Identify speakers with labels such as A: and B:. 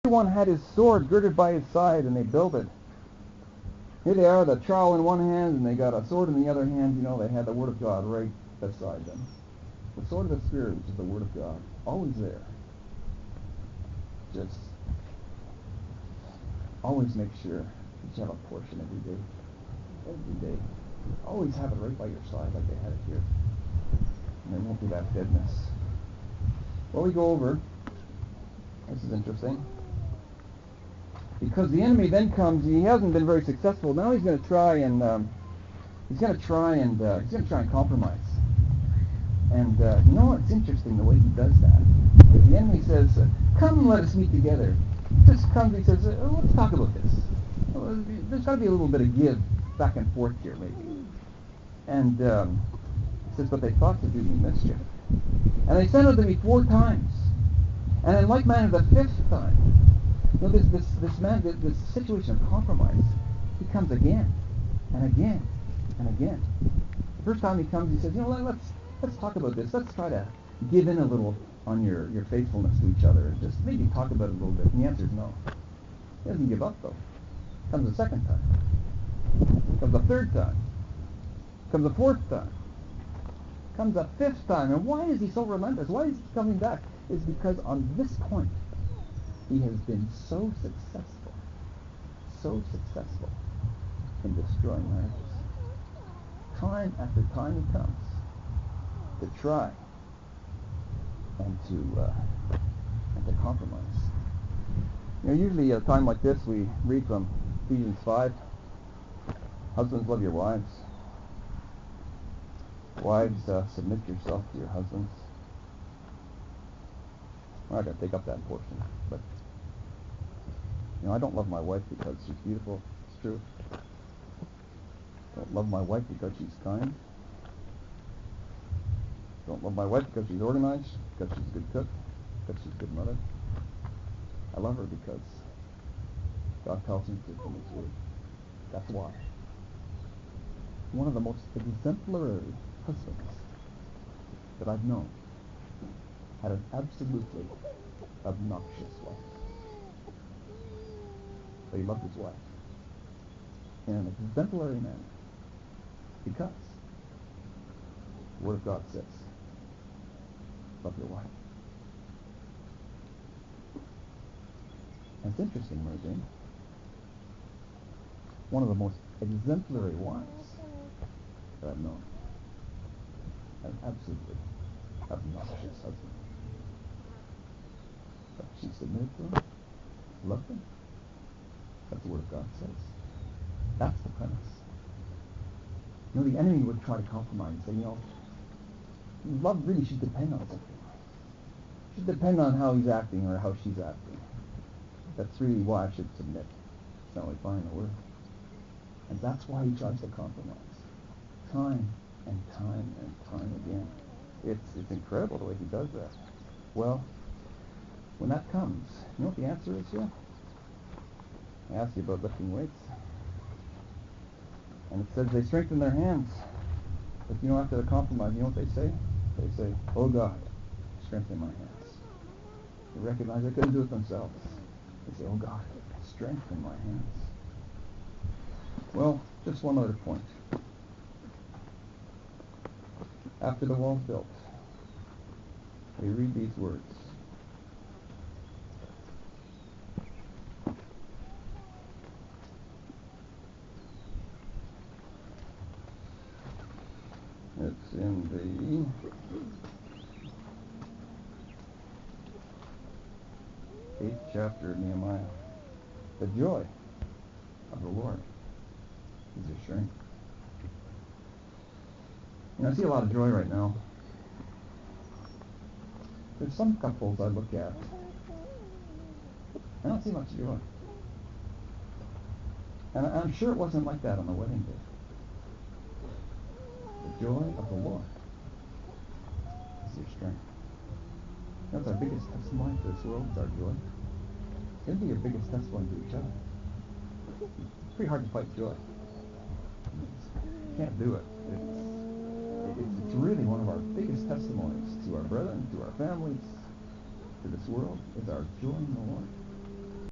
A: Everyone had his sword girded by his side, and they built it. Here they are, the trowel in one hand, and they got a sword in the other hand. You know, they had the Word of God right beside them. The sword of the Spirit, which is the Word of God, always there. Just always make sure that you have a portion every day. Every day. Always have it right by your side like they had it here. And there won't be that deadness. Well, we go over. This is interesting. Because the enemy then comes, he hasn't been very successful. Now he's going to try and compromise. And you know, it's interesting the way he does that. If the enemy says, "Come, let us meet together," just comes. He says, "Let's talk about this. There's got to be a little bit of give back and forth here, maybe." And he says, "But they thought to do me mischief, and they sent unto me 4 times, and in like manner the 5th time." You know, this situation of compromise, he comes again and again and again. The first time he comes, he says, "You know, let's talk about this. Let's try to give in a little on your faithfulness to each other, and just maybe talk about it a little bit." And the answer is no. He doesn't give up, though. Comes the 2nd time. Comes the 3rd time. Comes the 4th time. Comes the 5th time. And why is he so relentless? Why is he coming back? It's because on this point, he has been so successful in destroying marriages. Time after time he comes to try and to compromise. You know, usually at a time like this we read from Ephesians 5. Husbands, love your wives. Wives, submit yourself to your husbands. I'm not going to take up that portion, but you know, I don't love my wife because she's beautiful. It's true. Don't love my wife because she's kind. Don't love my wife because she's organized, because she's a good cook, because she's a good mother. I love her because God tells me to from His Word. That's why. One of the most exemplary husbands that I've known had an absolutely obnoxious wife. But he loved his wife in an exemplary manner because the Word of God says, love your wife. And it's interesting, Mary Jane. One of the most exemplary wives that I've known had an absolutely obnoxious husband. But she submitted to him, loved him. That's the Word of God says. That's the premise. You know, the enemy would try to compromise and say, you know, love really should depend on something. It should depend on how he's acting or how she's acting. That's really why I should submit. It's not what we find in the Word. And that's why he tries to compromise. Time and time and time again. It's incredible the way he does that. Well, when that comes, you know what the answer is here? I asked you about lifting weights. And it says they strengthen their hands. But you know, after the compromise, you know what they say? They say, "Oh God, strengthen my hands." They recognize they couldn't do it themselves. They say, "Oh God, strengthen my hands." Well, just one other point. After the wall's built, we read these words. It's in the 8th chapter of Nehemiah. The joy of the Lord is your strength. You know, I see a lot of joy right now. There's some couples I look at, I don't see much joy. And I'm sure it wasn't like that on the wedding day. The joy of the Lord is your strength. That's our biggest testimony to this world, is our joy. It's going to be your biggest testimony to each other. It's pretty hard to fight joy. You can't do it. It's really one of our biggest testimonies to our brethren, to our families, to this world, is our joy in the Lord.